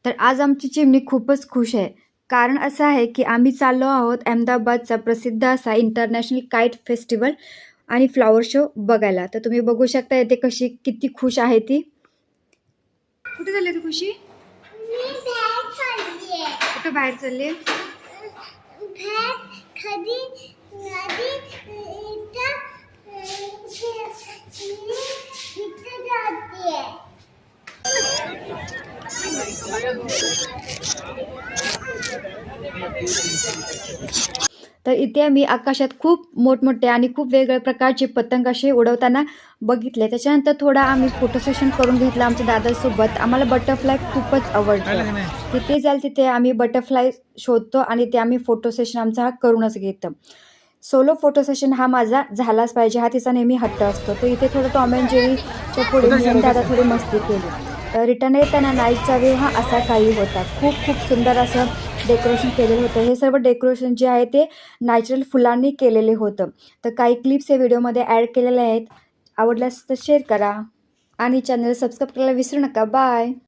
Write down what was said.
तर आज आमची चिमणी खूपच खुश आहे. कारण असं आहे, की आम्ही चाललो आहोत अहमदाबादचा प्रसिद्ध असा इंटरनॅशनल काईट फेस्टिवल आणि फ्लॉवर शो बघायला. तर तुम्ही बघू शकता इथे किती खुश आहे ती. कुठे चालली तू खुशी? मी बाहेर चाललीये. कुठे बाहेर चालली? बाहेर कधी नदी इथं इथं जातीये. तर इथे आम्ही आकाशात खूप मोठमोठे आणि खूप वेगवेगळ्या प्रकारचे पतंग असे उडवताना बघितले. त्याच्यानंतर थोडा आम्ही फोटो सेशन करून घेतलं आमच्या दादासोबत. आम्हाला बटरफ्लाय खूपच आवडतं. तिथे जाल तिथे आम्ही बटरफ्लाय शोधतो आणि ते आम्ही फोटो सेशन आमचा हा करूनच घेतो. सोलो फोटो सेशन हा माझा झालाच पाहिजे, हा तिचा नेहमी हट्ट असतो. तर इथे थोडं टॉम अँड जेरीच्या पुढे मी आणि दादा थोडी मस्ती केली. तर रिटर्न येताना नाईटचा वेळ हा असा काही होता. खूप खूप सुंदर असं डेकोरेशन केलेलं होतं. हे सर्व डेकोरेशन जे आहे ते नॅचरल फुलांनी केलेले होतं. तर काही क्लिप्स या व्हिडिओमध्ये ॲड केलेल्या आहेत. आवडल्यास तर शेअर करा आणि चॅनल सबस्क्राईब करायला विसरू नका. बाय.